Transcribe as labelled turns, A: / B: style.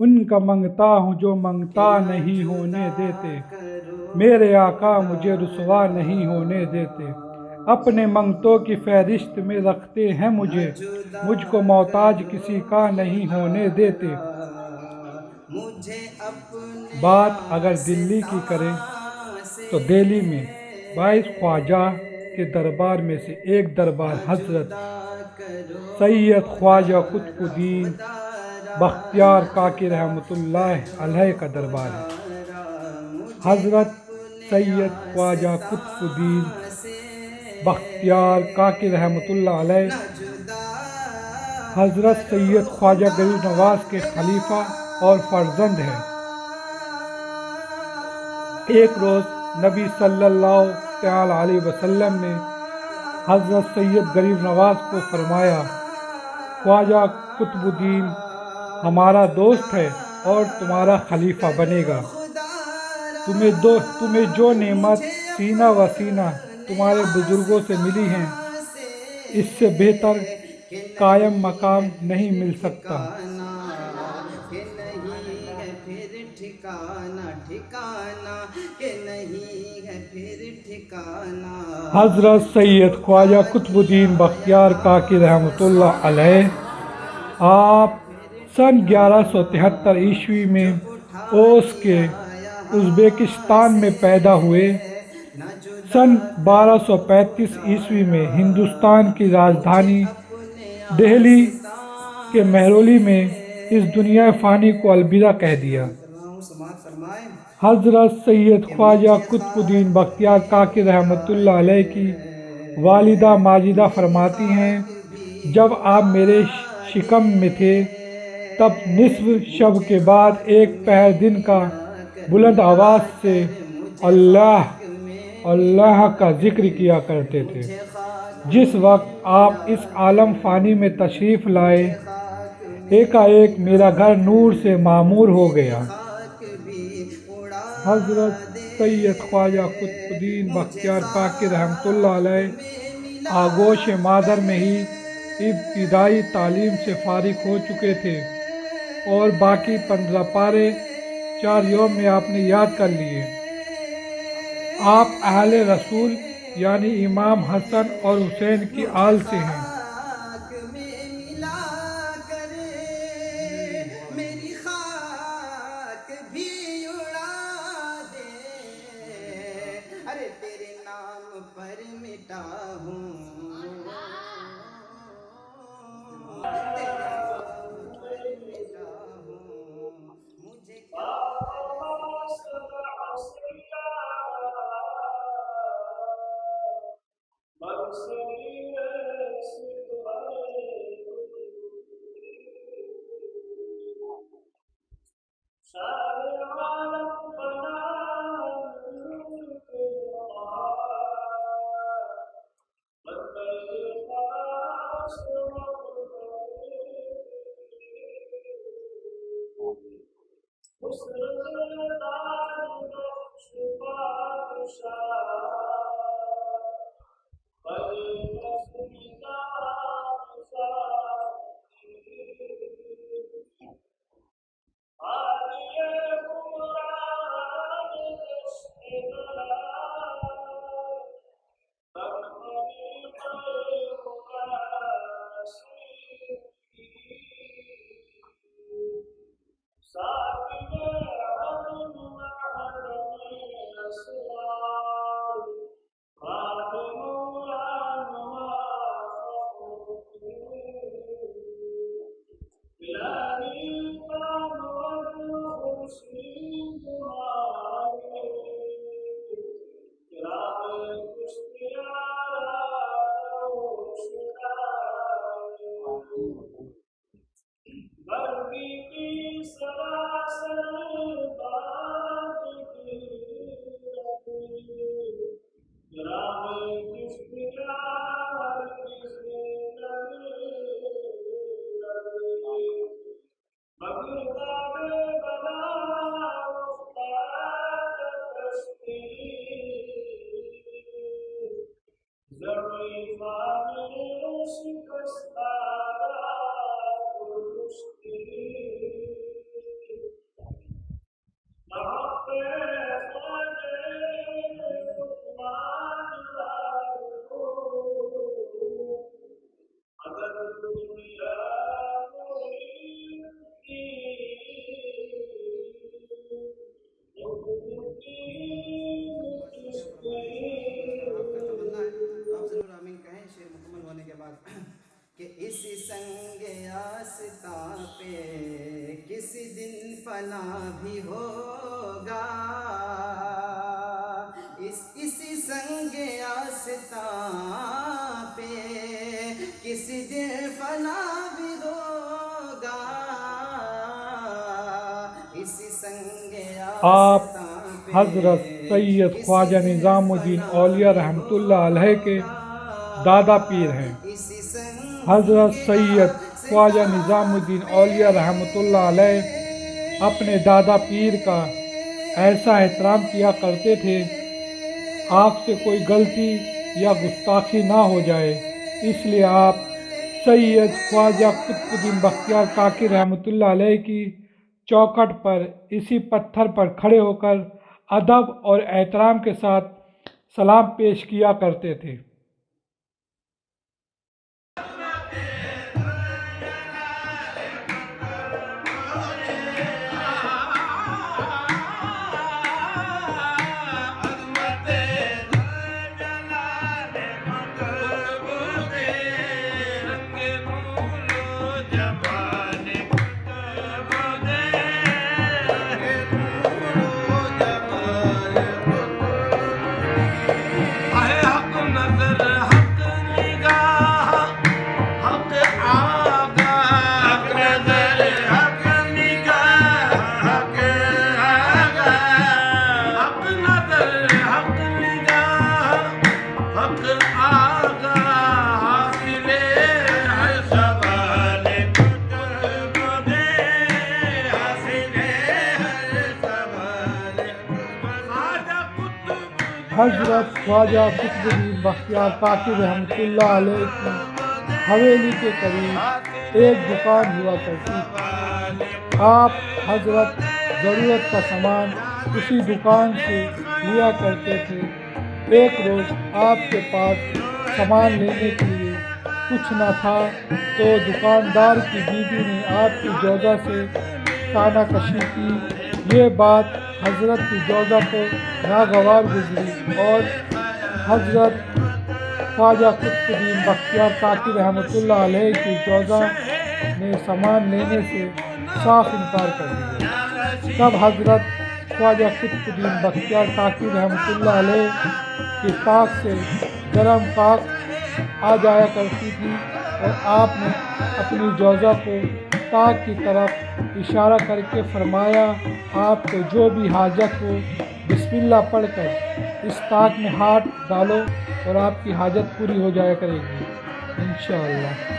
A: ان کا منگتا ہوں جو منگتا نہیں ہونے دیتے، میرے آقا مجھے رسوا نہیں ہونے دیتے، اپنے منگتوں کی فہرست میں رکھتے ہیں مجھے، مجھ کو محتاج کسی کا نہیں ہونے دیتے۔ بات اگر دلی کی کریں تو دہلی میں 22 خواجہ کے دربار میں سے ایک دربار حضرت سید خواجہ قطب الدین بختیار کاکی رحمۃ اللہ علیہ کا دربار ہے۔ حضرت سید خواجہ قطب الدین بختیار کاکی رحمۃ اللہ علیہ حضرت سید خواجہ غریب نواز کے خلیفہ اور فرزند ہیں۔ ایک روز نبی صلی اللہ تعالی علیہ وسلم نے حضرت سید غریب نواز کو فرمایا، خواجہ قطب الدین ہمارا دوست ہے اور تمہارا خلیفہ بنے گا، تمہیں جو نعمت سینہ و سینہ تمہارے بزرگوں سے ملی ہیں، اس سے بہتر قائم مقام نہیں مل سکتا۔ حضرت سید خواجہ قطب الدین بختیار کاکی رحمۃ اللہ علیہ آپ سن 1173 عیسوی میں اوس کے ازبکستان میں پیدا ہوئے۔ سن 1235 عیسوی میں ہندوستان کی راجدھانی دہلی کے مہرولی میں اس دنیا فانی کو الوداع کہہ دیا۔ حضرت سید خواجہ قطب الدین بختیار کاکی رحمۃ اللہ علیہ کی والدہ ماجدہ فرماتی ہیں، جب آپ میرے شکم میں تھے تب نصف شب کے بعد ایک پہر دن کا بلند آواز سے اللہ اللہ کا ذکر کیا کرتے تھے۔ جس وقت آپ اس عالم فانی میں تشریف لائے، ایک میرا گھر نور سے معمور ہو گیا۔ حضرت سید خواجہ قطب الدین بختیار کاکی رحمۃ اللہ علیہ آغوش مادر میں ہی ابتدائی تعلیم سے فارغ ہو چکے تھے اور باقی 15 پارے 4 یوم میں آپ نے یاد کر لیے۔ آپ اہل رسول یعنی امام حسن اور حسین کی آل سے ہیں۔
B: اسی سنگ آستاں پہ کسی دن فنا بھی ہوگا، اسی سنگ آستاں پہ کسی دن فنا بھی ہوگا، اسی سنگ
A: آپ
B: آستاں پہ
A: حضرت سید خواجہ
B: کسی دن
A: نظام الدین
B: فنا
A: اولیاء
B: بھی
A: رحمۃ اللہ علیہ کے
B: ہوگا،
A: دادا پیر ہیں۔
B: اسی سنگ
A: حضرت سید خواجہ نظام
B: آستاں
A: الدین
B: پہ
A: اولیاء رحمۃ اللہ علیہ اپنے دادا پیر کا ایسا احترام کیا کرتے تھے، آپ سے کوئی غلطی یا گستاخی نہ ہو جائے، اس لیے آپ سید خواجہ قطب الدین بختیار کاکی رحمۃ اللہ علیہ کی چوکھٹ پر اسی پتھر پر کھڑے ہو کر ادب اور احترام کے ساتھ سلام پیش کیا کرتے تھے۔ حضرت خواجہ قطب الدین بختیار کاکی رحمۃ اللہ علیہ کی حویلی کے قریب ایک دکان ہوا کرتی تھی۔ آپ حضرت ضرورت کا سامان اسی دکان سے لیا کرتے تھے۔ ایک روز آپ کے پاس سامان لینے کے لیے کچھ نہ تھا تو دکاندار کی بیوی نے آپ کی جوزہ سے طعنہ کشی کی۔ یہ بات حضرت کی جوزہ کو ناگوار گزری اور حضرت خواجہ قطب الدین بختیار کاکی رحمۃ اللہ علیہ کی جوزہ نے سامان لینے سے صاف انکار کر دیا۔ تب حضرت خواجہ قطب الدین بختیار کاکی رحمۃ اللہ علیہ کی طاق سے گرم کاک آ جایا کرتی تھی اور آپ نے اپنی جوزہ کو طاق کی طرف اشارہ کر کے فرمایا، آپ کو جو بھی حاجت ہو بسم اللہ پڑھ کر اس طاق میں ہاتھ ڈالو اور آپ کی حاجت پوری ہو جایا کرے گی انشاءاللہ۔